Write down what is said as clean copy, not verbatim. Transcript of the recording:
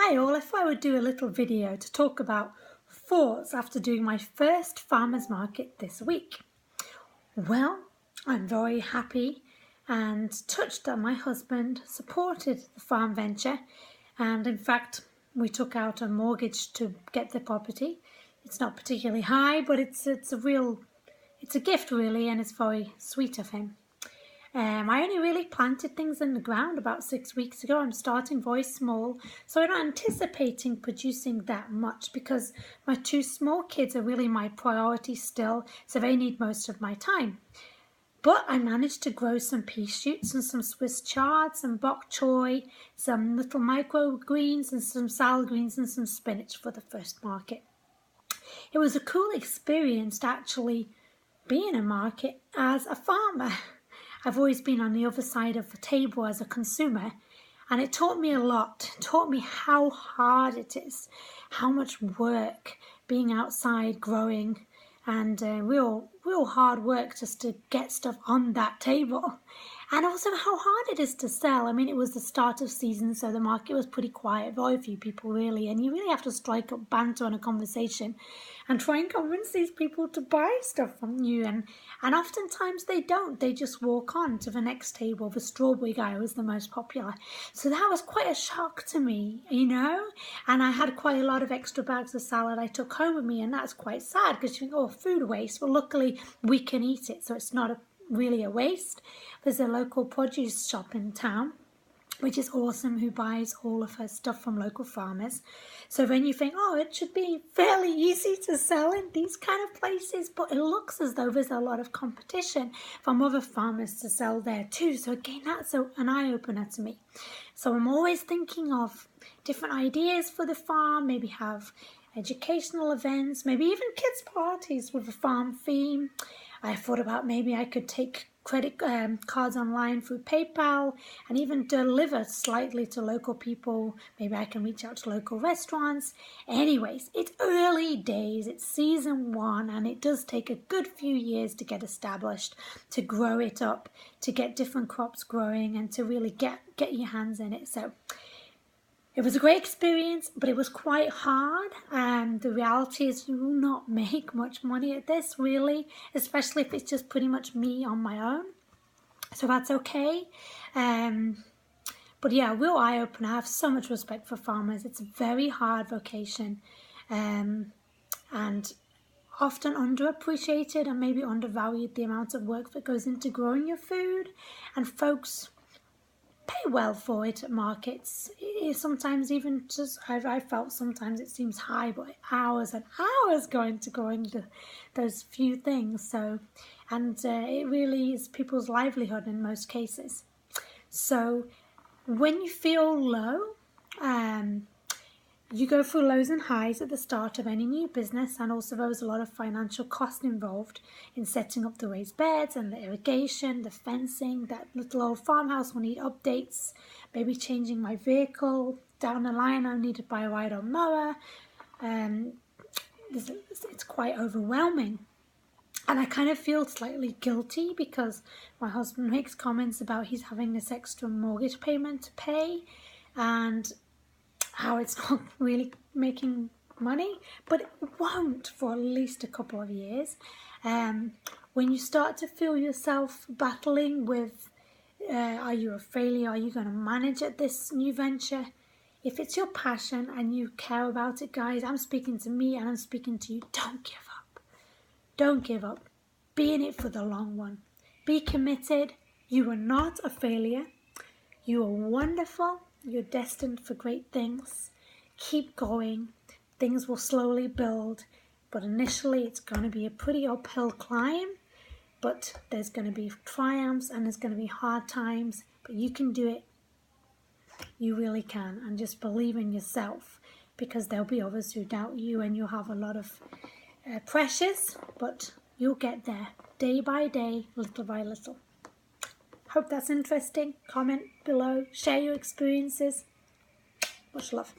Hi all, I thought I would do a little video to talk about thoughts after doing my first farmers market this week. Well, I'm very happy and touched that my husband supported the farm venture, and in fact we took out a mortgage to get the property. It's not particularly high, but it's a gift really, and it's very sweet of him. I only really planted things in the ground about 6 weeks ago. I'm starting very small, so I'm not anticipating producing that much because my two small kids are really my priority still, so they need most of my time. But I managed to grow some pea shoots and some Swiss chard, some bok choy, some little microgreens and some salad greens and some spinach for the first market. It was a cool experience to actually be in a market as a farmer. I've always been on the other side of the table as a consumer, and it taught me a lot. It taught me how hard it is, how much work being outside growing, and real hard work just to get stuff on that table. And also how hard it is to sell. I mean, it was the start of season, so the market was pretty quiet, very few people really, and you really have to strike up banter and a conversation and try and convince these people to buy stuff from you. And oftentimes they don't. They just walk on to the next table. The strawberry guy was the most popular. So that was quite a shock to me, you know? And I had quite a lot of extra bags of salad I took home with me, and that's quite sad because you think, oh, food waste. Well, luckily we can eat it, so it's not really a waste. There's a local produce shop in town, which is awesome, who buys all of her stuff from local farmers. So then you think, oh, it should be fairly easy to sell in these kind of places, but it looks as though there's a lot of competition from other farmers to sell there too. So again, that's an eye-opener to me. So I'm always thinking of different ideas for the farm, maybe have educational events, maybe even kids' parties with a farm theme. I thought about maybe I could take credit cards online through PayPal and even deliver slightly to local people. Maybe I can reach out to local restaurants. Anyways, it's early days, it's season 1, and it does take a good few years to get established, to grow it up, to get different crops growing, and to really get your hands in it. So it was a great experience, but it was quite hard. The reality is you will not make much money at this, really, especially if it's just pretty much me on my own. So that's okay. But yeah, real eye-opener. I have so much respect for farmers. It's a very hard vocation, and often underappreciated and maybe undervalued, the amount of work that goes into growing your food, and folks pay well for it at markets. Sometimes even just, I felt sometimes it seems high, but hours and hours going to growing those few things. So, and it really is people's livelihood in most cases. So when you feel low, you go through lows and highs at the start of any new business, and also there was a lot of financial cost involved in setting up the raised beds and the irrigation, the fencing. That little old farmhouse will need updates, maybe changing my vehicle. Down the line I'll need to buy a ride-on mower. It's quite overwhelming. And I kind of feel slightly guilty because my husband makes comments about he's having this extra mortgage payment to pay, and how it's not really making money, but it won't for at least a couple of years. When you start to feel yourself battling with, are you a failure? Are you going to manage at this new venture? If it's your passion and you care about it, guys, I'm speaking to me and I'm speaking to you. Don't give up. Don't give up. Be in it for the long run. Be committed. You are not a failure. You are wonderful. You're destined for great things. Keep going. Things will slowly build, but initially it's going to be a pretty uphill climb, but there's going to be triumphs and there's going to be hard times, but you can do it. You really can. And just believe in yourself, because there'll be others who doubt you, and you'll have a lot of pressures, but you'll get there day by day, little by little. Hope that's interesting. Comment below, share your experiences. Much love.